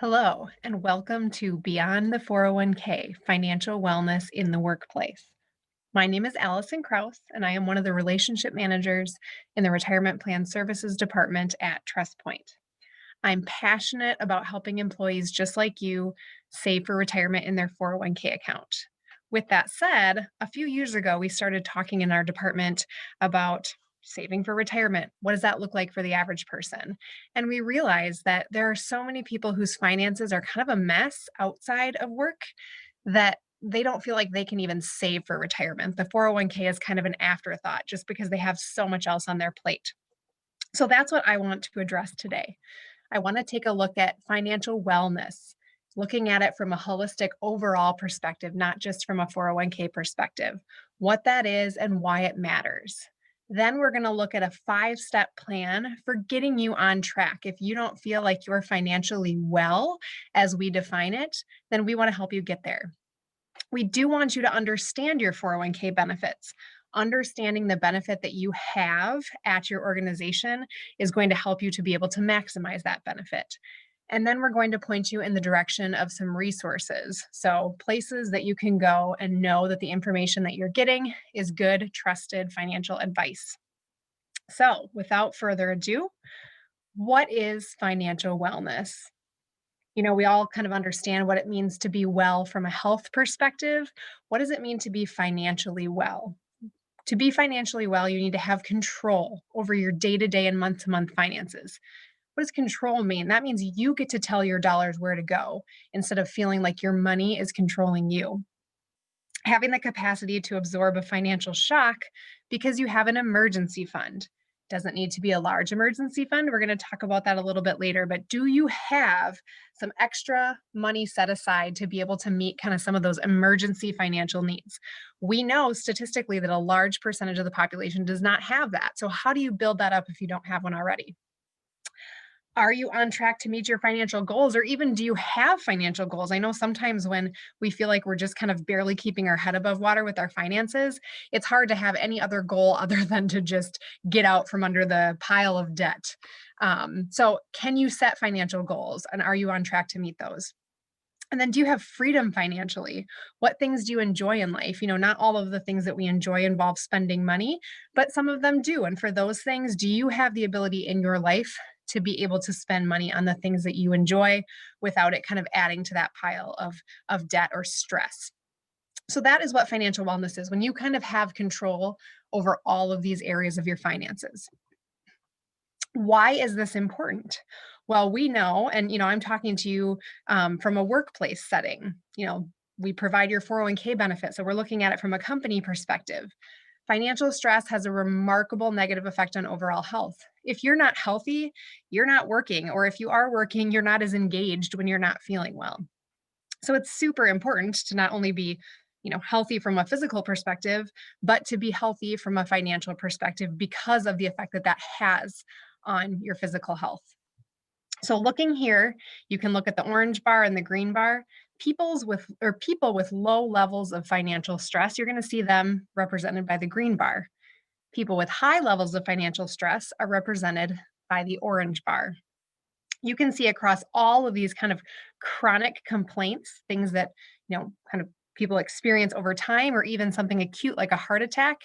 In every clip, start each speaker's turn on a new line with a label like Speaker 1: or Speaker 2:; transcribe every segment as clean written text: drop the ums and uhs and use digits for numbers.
Speaker 1: Hello, and welcome to Beyond the 401k Financial Wellness in the Workplace. My name is Allyson Krause, and I am one of the relationship managers in the Retirement Plan Services Department at TrustPoint. I'm passionate about helping employees just like you save for retirement in their 401k account. With that said, a few years ago, we started talking in our department about saving for retirement. What does that look like for the average person? And we realized that there are so many people whose finances are kind of a mess outside of work that they don't feel like they can even save for retirement. The 401k is kind of an afterthought just because they have so much else on their plate. So that's what I want to address today. I want to take a look at financial wellness, looking at it from a holistic overall perspective, not just from a 401k perspective, what that is and why it matters. Then we're going to look at a 5-step plan for getting you on track. If you don't feel like you're financially well as we define it, then we want to help you get there. We do want you to understand your 401k benefits. Understanding the benefit that you have at your organization is going to help you to be able to maximize that benefit. And then we're going to point you in the direction of some resources. So, places that you can go and know that the information that you're getting is good, trusted financial advice. So, without further ado, what is financial wellness? We all kind of understand what it means to be well from a health perspective. What does it mean to be financially well? To be financially well, you need to have control over your day to day and month to month finances. What does control mean? That means you get to tell your dollars where to go instead of feeling like your money is controlling you. Having the capacity to absorb a financial shock because you have an emergency fund. Doesn't need to be a large emergency fund. We're going to talk about that a little bit later. But do you have some extra money set aside to be able to meet kind of some of those emergency financial needs? We know statistically that a large percentage of the population does not have that. So, how do you build that up if you don't have one already? Are you on track to meet your financial goals, or even do you have financial goals? I know sometimes when we feel like we're just kind of barely keeping our head above water with our finances, it's hard to have any other goal other than to just get out from under the pile of debt. So, can you set financial goals, and are you on track to meet those? And then, do you have freedom financially? What things do you enjoy in life? Not all of the things that we enjoy involve spending money, but some of them do. And for those things, do you have the ability in your life to be able to spend money on the things that you enjoy without it kind of adding to that pile of debt or stress? So that is what financial wellness is, when you kind of have control over all of these areas of your finances. Why is this important? Well, we know, and I'm talking to you from a workplace setting. We provide your 401k benefit, so we're looking at it from a company perspective. Financial stress has a remarkable negative effect on overall health. If you're not healthy, you're not working, or if you are working, you're not as engaged when you're not feeling well. So it's super important to not only be, healthy from a physical perspective, but to be healthy from a financial perspective because of the effect that that has on your physical health. So looking here, you can look at the orange bar and the green bar. People with low levels of financial stress, you're going to see them represented by the green bar. People with high levels of financial stress are represented by the orange bar. You can see across all of these kind of chronic complaints, things that, kind of people experience over time, or even something acute like a heart attack,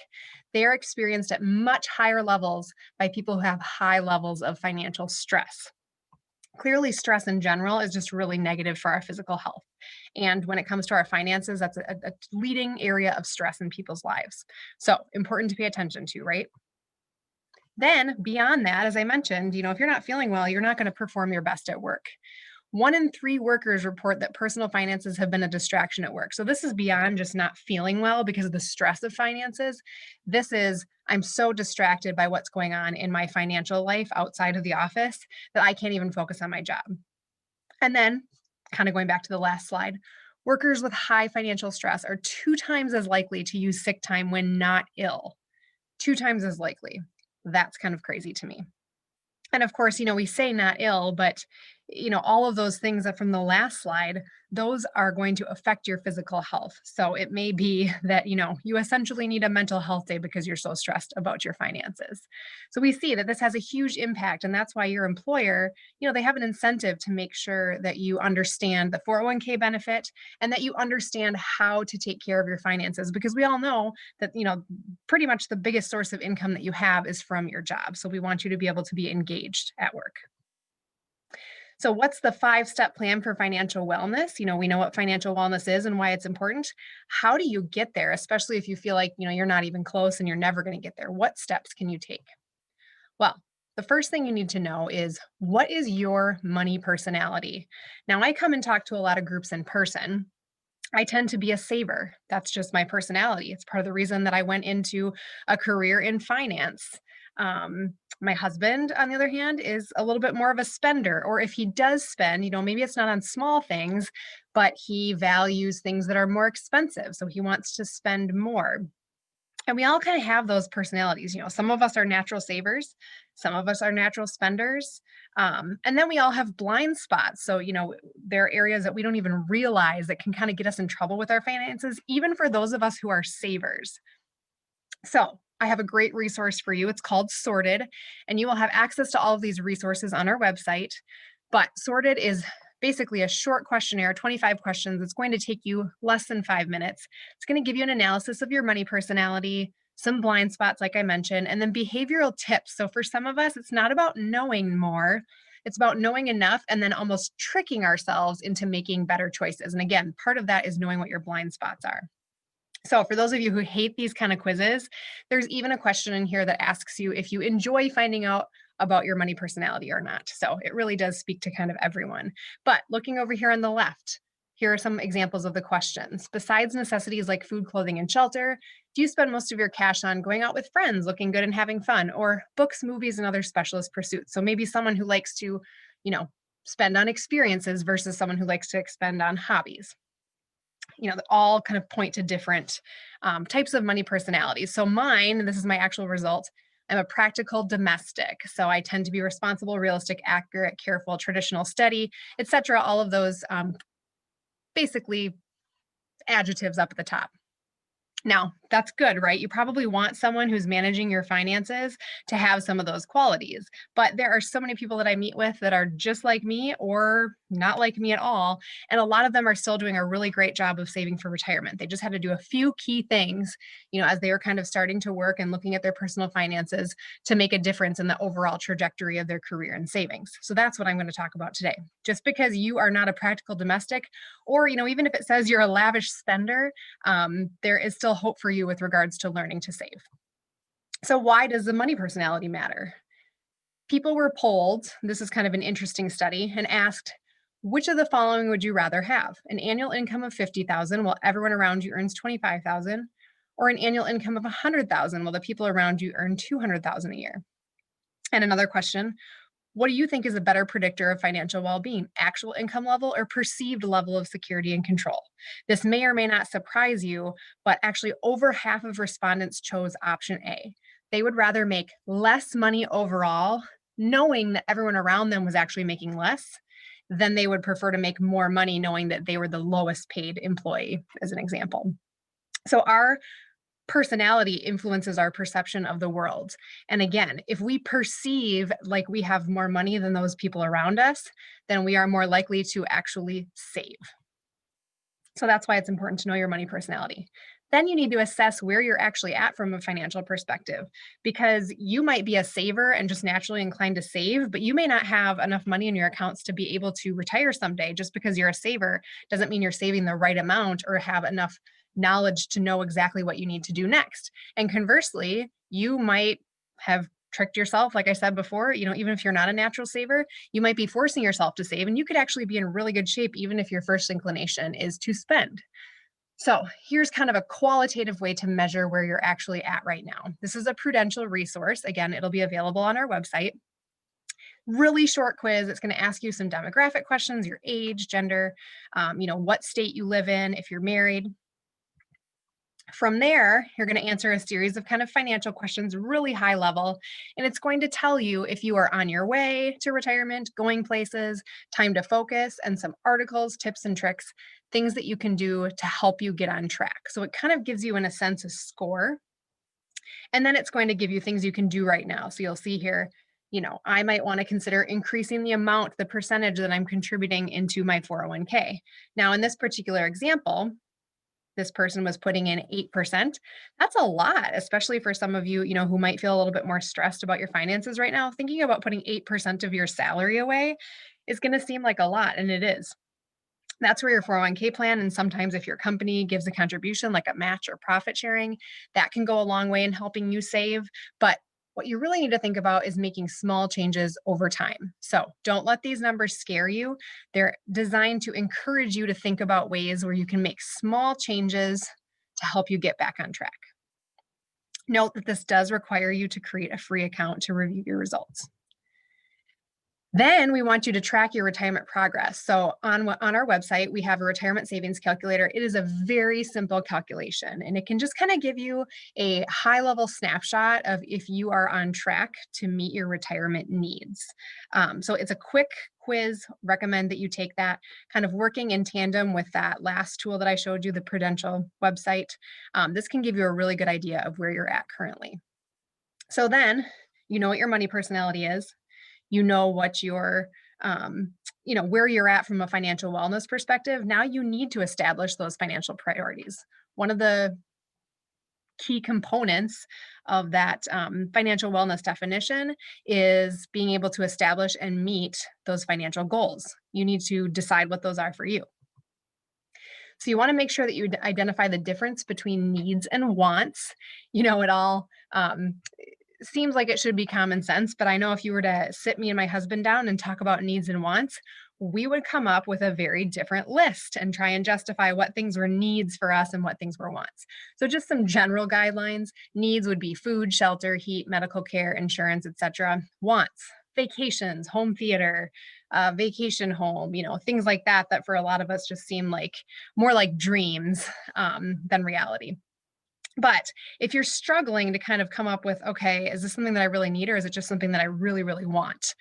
Speaker 1: they are experienced at much higher levels by people who have high levels of financial stress. Clearly, stress in general is just really negative for our physical health. And when it comes to our finances, that's a leading area of stress in people's lives. So, important to pay attention to, right? Then, beyond that, as I mentioned, if you're not feeling well, you're not going to perform your best at work. 1 in 3 workers report that personal finances have been a distraction at work. So this is beyond just not feeling well because of the stress of finances. This is, I'm so distracted by what's going on in my financial life outside of the office that I can't even focus on my job. And then, kind of going back to the last slide, workers with high financial stress are 2 times as likely to use sick time when not ill. 2 times as likely. That's kind of crazy to me. And of course, we say not ill, but all of those things that from the last slide, those are going to affect your physical health. So it may be that, you essentially need a mental health day because you're so stressed about your finances. So we see that this has a huge impact. And that's why your employer, they have an incentive to make sure that you understand the 401k benefit and that you understand how to take care of your finances, because we all know that, pretty much the biggest source of income that you have is from your job. So we want you to be able to be engaged at work. So, what's the 5-step plan for financial wellness? We know what financial wellness is and why it's important. How do you get there, especially if you feel like, you're not even close and you're never going to get there? What steps can you take? Well, the first thing you need to know is, what is your money personality? Now, I come and talk to a lot of groups in person. I tend to be a saver. That's just my personality. It's part of the reason that I went into a career in finance. My husband, on the other hand, is a little bit more of a spender, or if he does spend, maybe it's not on small things, but he values things that are more expensive. So he wants to spend more. And we all kind of have those personalities. Some of us are natural savers, some of us are natural spenders. And then we all have blind spots. So, there are areas that we don't even realize that can kind of get us in trouble with our finances, even for those of us who are savers. So, I have a great resource for you. It's called Sorted, and you will have access to all of these resources on our website. But Sorted is basically a short questionnaire, 25 questions. It's going to take you less than 5 minutes. It's going to give you an analysis of your money personality, some blind spots, like I mentioned, and then behavioral tips. So for some of us, it's not about knowing more, it's about knowing enough and then almost tricking ourselves into making better choices. And again, part of that is knowing what your blind spots are. So for those of you who hate these kind of quizzes, there's even a question in here that asks you if you enjoy finding out about your money personality or not. So it really does speak to kind of everyone. But looking over here on the left, here are some examples of the questions. Besides necessities like food, clothing, and shelter, do you spend most of your cash on going out with friends, looking good and having fun, or books, movies, and other specialist pursuits? So maybe someone who likes to, spend on experiences versus someone who likes to expend on hobbies. That all kind of point to different types of money personalities. So mine, and this is my actual result, I'm a practical domestic. So I tend to be responsible, realistic, accurate, careful, traditional, steady, etc. All of those basically adjectives up at the top. Now, that's good, right? You probably want someone who's managing your finances to have some of those qualities. But there are so many people that I meet with that are just like me or not like me at all. And a lot of them are still doing a really great job of saving for retirement. They just had to do a few key things, as they were kind of starting to work and looking at their personal finances to make a difference in the overall trajectory of their career and savings. So that's what I'm going to talk about today. Just because you are not a practical domestic, or, even if it says you're a lavish spender, there is still hope for you with regards to learning to save. So why does the money personality matter? People were polled, this is kind of an interesting study, and asked, which of the following would you rather have? An annual income of $50,000 while everyone around you earns $25,000, or an annual income of $100,000 while the people around you earn $200,000 a year? And another question, what do you think is a better predictor of financial well-being, actual income level or perceived level of security and control? This may or may not surprise you, but actually over half of respondents chose option A. They would rather make less money overall, knowing that everyone around them was actually making less, than they would prefer to make more money knowing that they were the lowest paid employee, as an example. So our personality influences our perception of the world. And again, if we perceive like we have more money than those people around us, then we are more likely to actually save. So that's why it's important to know your money personality. Then you need to assess where you're actually at from a financial perspective, because you might be a saver and just naturally inclined to save, but you may not have enough money in your accounts to be able to retire someday. Just because you're a saver doesn't mean you're saving the right amount or have enough knowledge to know exactly what you need to do next. And conversely, you might have tricked yourself, like I said before, even if you're not a natural saver, you might be forcing yourself to save, and you could actually be in really good shape even if your first inclination is to spend. So here's kind of a qualitative way to measure where you're actually at right now. This is a Prudential resource. Again, it'll be available on our website. Really short quiz. It's going to ask you some demographic questions, your age, gender, what state you live in, if you're married. From there, you're going to answer a series of kind of financial questions, really high level, and it's going to tell you if you are on your way to retirement, going places, time to focus, and some articles, tips, and tricks, things that you can do to help you get on track. So it kind of gives you, in a sense, a score. And then it's going to give you things you can do right now. So you'll see here, I might want to consider increasing the amount, the percentage that I'm contributing into my 401k. Now, in this particular example, this person was putting in 8%. That's a lot, especially for some of you, who might feel a little bit more stressed about your finances right now. Thinking about putting 8% of your salary away is going to seem like a lot, and it is. That's where your 401k plan, and sometimes if your company gives a contribution like a match or profit sharing, that can go a long way in helping you save. But what you really need to think about is making small changes over time. So don't let these numbers scare you. They're designed to encourage you to think about ways where you can make small changes to help you get back on track. Note that this does require you to create a free account to review your results. Then we want you to track your retirement progress. So on our website, we have a retirement savings calculator. It is a very simple calculation, and it can just kind of give you a high-level snapshot of if you are on track to meet your retirement needs. So it's a quick quiz. Recommend that you take that, kind of working in tandem with that last tool that I showed you, the Prudential website. This can give you a really good idea of where you're at currently. So then you know what your money personality is. You know what your where you're at from a financial wellness perspective. Now you need to establish those financial priorities. One of the key components of that financial wellness definition is being able to establish and meet those financial goals. You need to decide what those are for you. So you want to make sure that you identify the difference between needs and wants. It all seems like it should be common sense, but I know if you were to sit me and my husband down and talk about needs and wants, we would come up with a very different list and try and justify what things were needs for us and what things were wants. So just some general guidelines. Needs would be food, shelter, heat, medical care, insurance, etc. Wants, vacations, home theater, vacation home, things like that for a lot of us just seem like more like dreams than reality. But if you're struggling to kind of come up with, okay, is this something that I really need, or is it just something that I really, really want?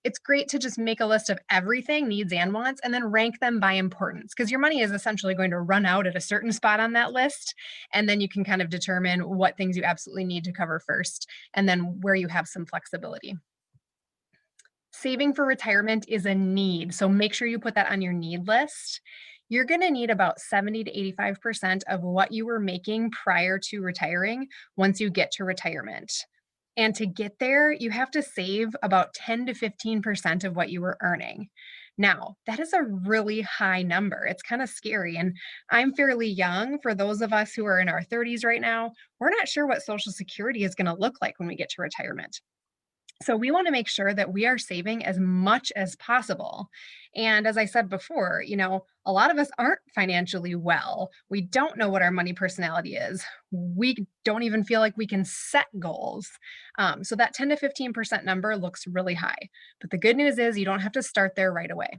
Speaker 1: It's great to just make a list of everything, needs and wants, and then rank them by importance, because your money is essentially going to run out at a certain spot on that list. And then you can kind of determine what things you absolutely need to cover first, and then where you have some flexibility. Saving for retirement is a need, so make sure you put that on your need list. You're going to need about 70 to 85% of what you were making prior to retiring once you get to retirement. And to get there, you have to save about 10 to 15% of what you were earning. Now, that is a really high number. It's kind of scary. And I'm fairly young. For those of us who are in our 30s right now, we're not sure what Social Security is going to look like when we get to retirement. So we want to make sure that we are saving as much as possible. And as I said before, a lot of us aren't financially well. We don't know what our money personality is. We don't even feel like we can set goals. So that 10 to 15% number looks really high. But the good news is you don't have to start there right away.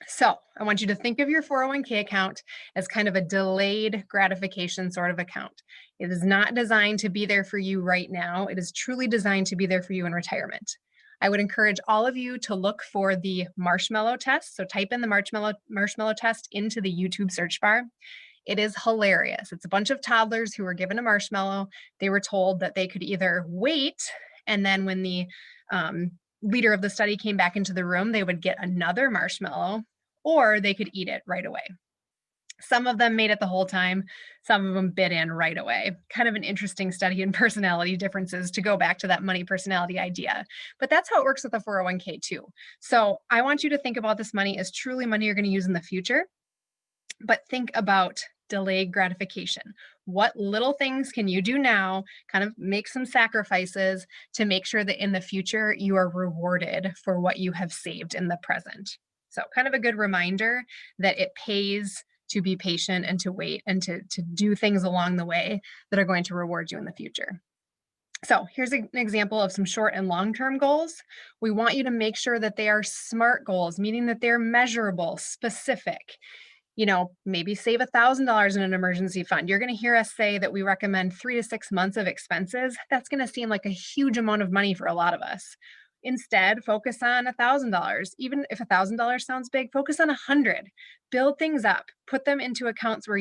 Speaker 1: So I want you to think of your 401k account as kind of a delayed gratification sort of account. It is not designed to be there for you right now. It is truly designed to be there for you in retirement. I would encourage all of you to look for the marshmallow test. So type in the marshmallow test into the YouTube search bar. It is hilarious. It's a bunch of toddlers who were given a marshmallow. They were told that they could either wait, and then when the leader of the study came back into the room, they would get another marshmallow, or they could eat it right away. Some of them made it the whole time. Some of them bit in right away. Kind of an interesting study in personality differences to go back to that money personality idea. But that's how it works with the 401k too. So I want you to think about this money as truly money you're going to use in the future, but think about delayed gratification. What little things can you do now, kind of make some sacrifices to make sure that in the future you are rewarded for what you have saved in the present? So kind of a good reminder that it pays to be patient and to wait and to do things along the way that are going to reward you in the future. So here's an example of some short and long-term goals. We want you to make sure that they are SMART goals, meaning that they're measurable, specific. Maybe save $1,000 in an emergency fund. You're going to hear us say that we recommend 3 to 6 months of expenses. That's going to seem like a huge amount of money for a lot of us. Instead, focus on $1,000. Even if $1,000 sounds big, focus on 100. Build things up. Put them into accounts where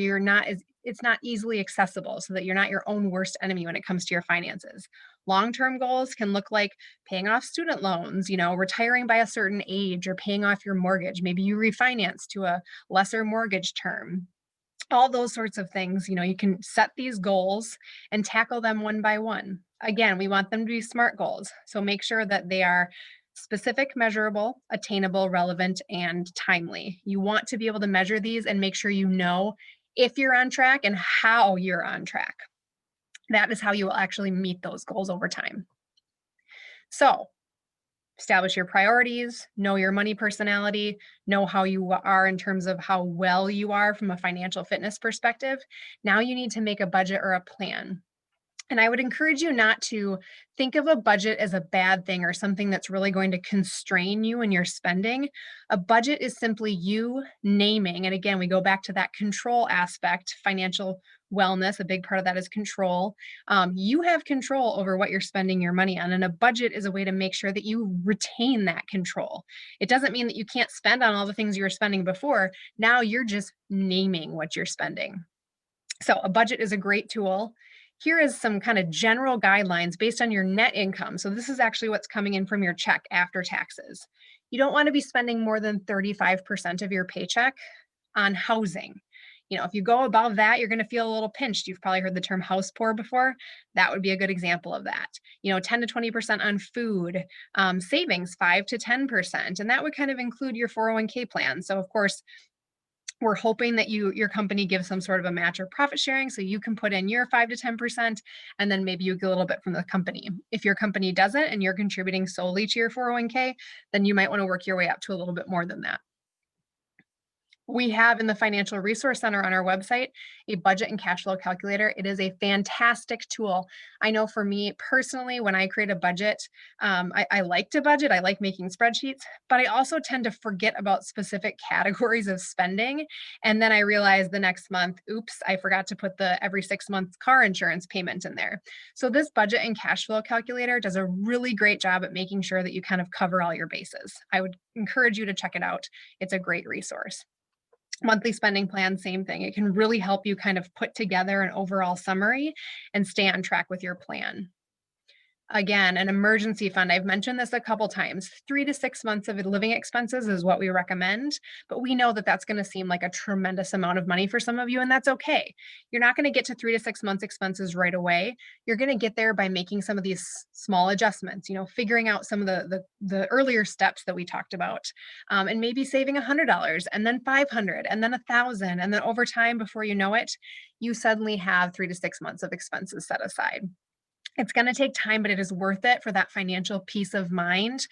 Speaker 1: it's not easily accessible, so that you're not your own worst enemy when it comes to your finances. Long-term goals can look like paying off student loans, retiring by a certain age, or paying off your mortgage. Maybe you refinance to a lesser mortgage term. All those sorts of things, you can set these goals and tackle them one by one. Again, we want them to be SMART goals. So make sure that they are specific, measurable, attainable, relevant, and timely. You want to be able to measure these and make sure you know if you're on track and how you're on track. That is how you will actually meet those goals over time. So establish your priorities, know your money personality, know how you are in terms of how well you are from a financial fitness perspective. Now you need to make a budget or a plan. And I would encourage you not to think of a budget as a bad thing or something that's really going to constrain you in your spending. A budget is simply you naming, and again, we go back to that control aspect, financial wellness, a big part of that is control. You have control over what you're spending your money on, and a budget is a way to make sure that you retain that control. It doesn't mean that you can't spend on all the things you were spending before. Now you're just naming what you're spending. So a budget is a great tool. Here is some kind of general guidelines based on your net income. So this is actually what's coming in from your check after taxes. You don't want to be spending more than 35% of your paycheck on housing. If you go above that, you're going to feel a little pinched. You've probably heard the term house poor before. That would be a good example of that. 10 to 20% on food, savings 5 to 10%. And that would kind of include your 401k plan. So of course, we're hoping that your company gives some sort of a match or profit sharing, so you can put in your 5 to 10%, and then maybe you get a little bit from the company. If your company doesn't and you're contributing solely to your 401k, then you might want to work your way up to a little bit more than that. We have in the Financial Resource Center on our website a budget and cash flow calculator. It is a fantastic tool. I know for me personally, when I create a budget, I like to budget. I like making spreadsheets, but I also tend to forget about specific categories of spending. And then I realize the next month, oops, I forgot to put the every 6 months car insurance payment in there. So this budget and cash flow calculator does a really great job at making sure that you kind of cover all your bases. I would encourage you to check it out. It's a great resource. Monthly spending plan, same thing. It can really help you kind of put together an overall summary and stay on track with your plan. Again, an emergency fund. I've mentioned this a couple times. 3 to 6 months of living expenses is what we recommend, but we know that that's going to seem like a tremendous amount of money for some of you, and that's okay. You're not going to get to 3 to 6 months expenses right away. You're going to get there by making some of these small adjustments, figuring out some of the earlier steps that we talked about, and maybe saving $100 and then $500 and then $1,000, and then over time, before you know it, you suddenly have 3 to 6 months of expenses set aside. It's going to take time, but it is worth it for that financial peace of mind.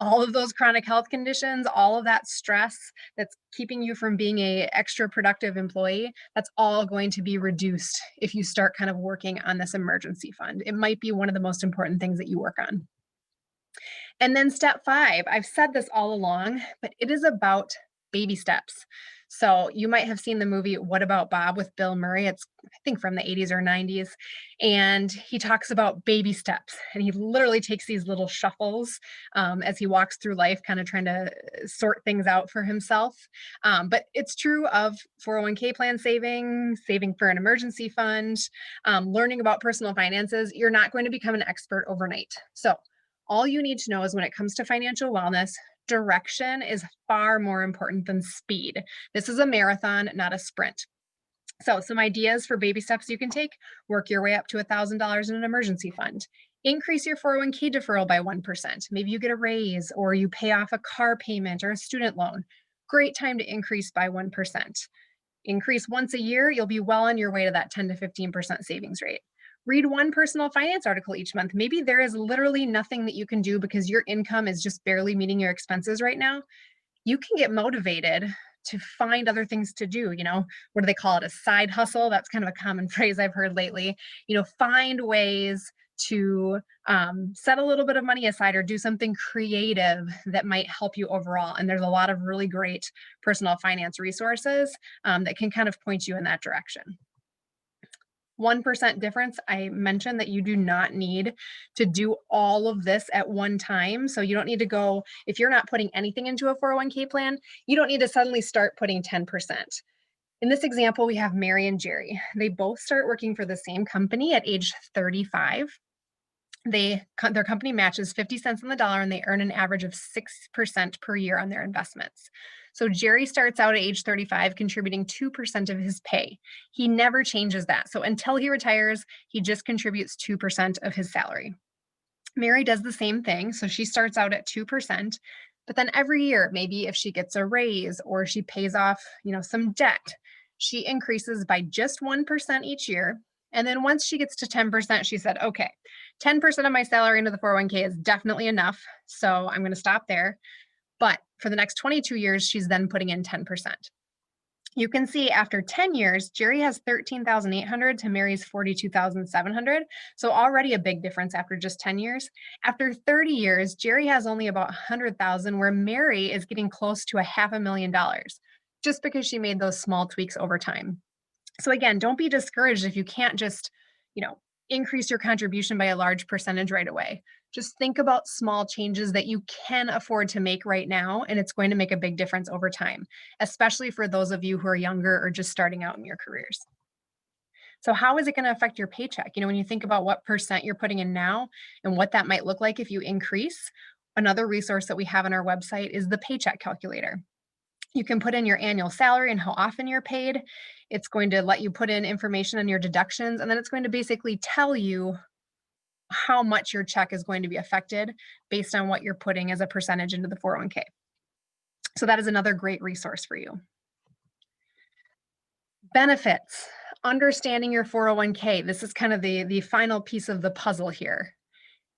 Speaker 1: All of those chronic health conditions, all of that stress that's keeping you from being an extra productive employee, that's all going to be reduced if you start kind of working on this emergency fund. It might be one of the most important things that you work on. And then step 5, I've said this all along, but it is about baby steps. So you might have seen the movie What About Bob with Bill Murray. It's, I think, from the 80s or 90s. And he talks about baby steps. And he literally takes these little shuffles as he walks through life, kind of trying to sort things out for himself. But it's true of 401k plan saving for an emergency fund, learning about personal finances. You're not going to become an expert overnight. So all you need to know is when it comes to financial wellness, direction is far more important than speed. This is a marathon, not a sprint. So some ideas for baby steps you can take: work your way up to $1,000 in an emergency fund. Increase your 401k deferral by 1%. Maybe you get a raise or you pay off a car payment or a student loan. Great time to increase by 1%. Increase once a year, you'll be well on your way to that 10 to 15% savings rate. Read one personal finance article each month. Maybe there is literally nothing that you can do because your income is just barely meeting your expenses right now. You can get motivated to find other things to do. What do they call it? A side hustle. That's kind of a common phrase I've heard lately. Find ways to set a little bit of money aside or do something creative that might help you overall. And there's a lot of really great personal finance resources that can kind of point you in that direction. 1% difference, I mentioned that you do not need to do all of this at one time. So you don't need to go, if you're not putting anything into a 401k plan, you don't need to suddenly start putting 10%. In this example, we have Mary and Jerry. They both start working for the same company at age 35. Their company matches 50 cents on the dollar and they earn an average of 6% per year on their investments. So Jerry starts out at age 35 contributing 2% of his pay. He never changes that. So until he retires, he just contributes 2% of his salary. Mary does the same thing. So she starts out at 2%, but then every year, maybe if she gets a raise or she pays off, some debt, she increases by just 1% each year. And then once she gets to 10%, she said, okay, 10% of my salary into the 401k is definitely enough. So I'm going to stop there. But for the next 22 years, she's then putting in 10%. You can see after 10 years, Jerry has 13,800 to Mary's 42,700. So already a big difference after just 10 years. After 30 years, Jerry has only about 100,000 where Mary is getting close to $500,000 just because she made those small tweaks over time. So again, don't be discouraged if you can't just, increase your contribution by a large percentage right away. Just think about small changes that you can afford to make right now, and it's going to make a big difference over time, especially for those of you who are younger or just starting out in your careers. So how is it going to affect your paycheck? When you think about what percent you're putting in now and what that might look like if you increase, another resource that we have on our website is the paycheck calculator. You can put in your annual salary and how often you're paid. It's going to let you put in information on your deductions, and then it's going to basically tell you how much your check is going to be affected based on what you're putting as a percentage into the 401k. So that is another great resource for you. Benefits, understanding your 401k. This is kind of the final piece of the puzzle here.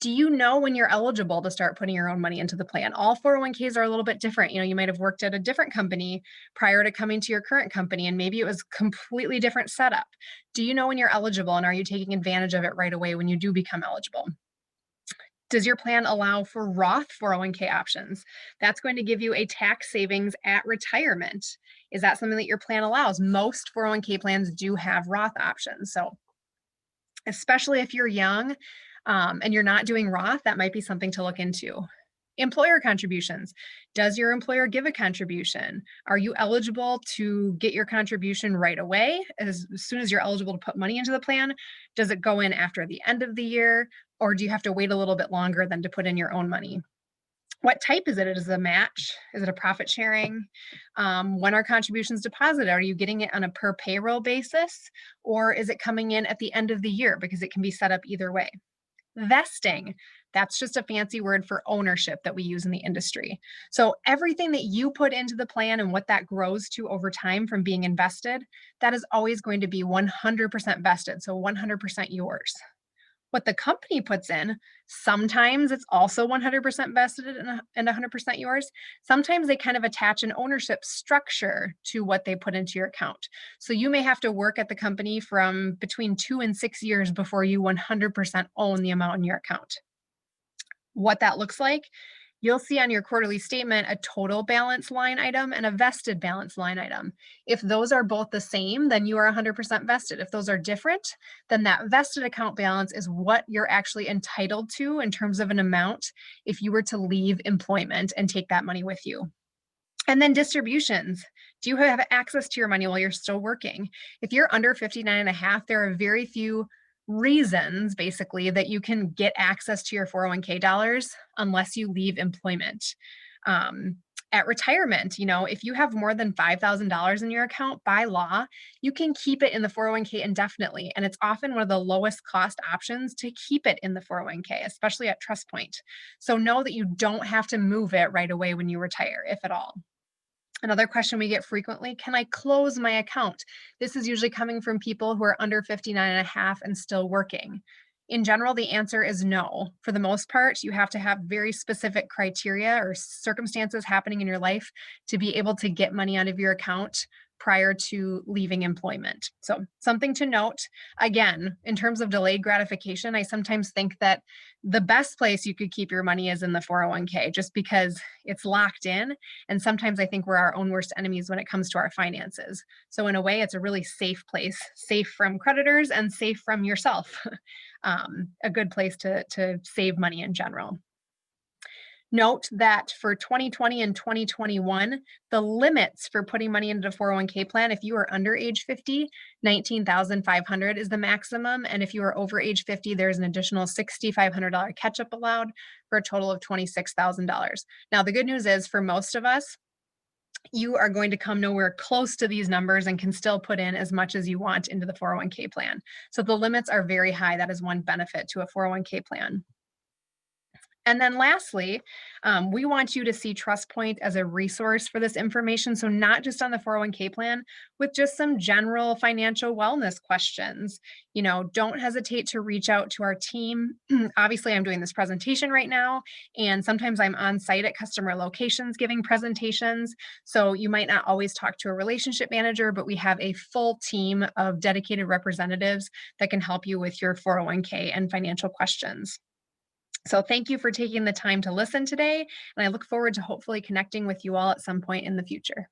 Speaker 1: Do you know when you're eligible to start putting your own money into the plan? All 401ks are a little bit different. You might have worked at a different company prior to coming to your current company, and maybe it was completely different setup. Do you know when you're eligible, and are you taking advantage of it right away when you do become eligible? Does your plan allow for Roth 401k options? That's going to give you a tax savings at retirement. Is that something that your plan allows? Most 401k plans do have Roth options. So especially if you're young, and you're not doing Roth, that might be something to look into. Employer contributions. Does your employer give a contribution? Are you eligible to get your contribution right away? As soon as you're eligible to put money into the plan, does it go in after the end of the year? Or do you have to wait a little bit longer than to put in your own money? What type is it? Is it a match? Is it a profit sharing? When are contributions deposited? Are you getting it on a per payroll basis? Or is it coming in at the end of the year? Because it can be set up either way. Vesting, that's just a fancy word for ownership that we use in the industry. So everything that you put into the plan and what that grows to over time from being invested, that is always going to be 100% vested, so 100% yours. What the company puts in, sometimes it's also 100% vested and 100% yours. Sometimes they kind of attach an ownership structure to what they put into your account. So you may have to work at the company from between 2 and 6 years before you 100% own the amount in your account. What that looks like, you'll see on your quarterly statement a total balance line item and a vested balance line item. If those are both the same, then you are 100% vested. If those are different, then that vested account balance is what you're actually entitled to in terms of an amount if you were to leave employment and take that money with you. And then distributions. Do you have access to your money while you're still working? If you're under 59 and a half, there are very few reasons basically that you can get access to your 401k dollars unless you leave employment. At retirement, if you have more than $5,000 in your account by law, you can keep it in the 401k indefinitely. And it's often one of the lowest cost options to keep it in the 401k, especially at Trust Point. So know that you don't have to move it right away when you retire, if at all. Another question we get frequently, can I close my account? This is usually coming from people who are under 59 and a half and still working. In general, the answer is no. For the most part, you have to have very specific criteria or circumstances happening in your life to be able to get money out of your account prior to leaving employment. So something to note, again, in terms of delayed gratification, I sometimes think that the best place you could keep your money is in the 401k, just because it's locked in. And sometimes I think we're our own worst enemies when it comes to our finances. So in a way, it's a really safe place, safe from creditors and safe from yourself. A good place to save money in general. Note that for 2020 and 2021, the limits for putting money into the 401k plan, if you are under age 50, 19,500 is the maximum. And if you are over age 50, there's an additional $6,500 catch-up allowed for a total of $26,000. Now, the good news is for most of us, you are going to come nowhere close to these numbers and can still put in as much as you want into the 401k plan. So the limits are very high. That is one benefit to a 401k plan. And then lastly, we want you to see TrustPoint as a resource for this information. So not just on the 401k plan, with just some general financial wellness questions. Don't hesitate to reach out to our team. Obviously, I'm doing this presentation right now, and sometimes I'm on site at customer locations giving presentations. So you might not always talk to a relationship manager, but we have a full team of dedicated representatives that can help you with your 401k and financial questions. So thank you for taking the time to listen today, and I look forward to hopefully connecting with you all at some point in the future.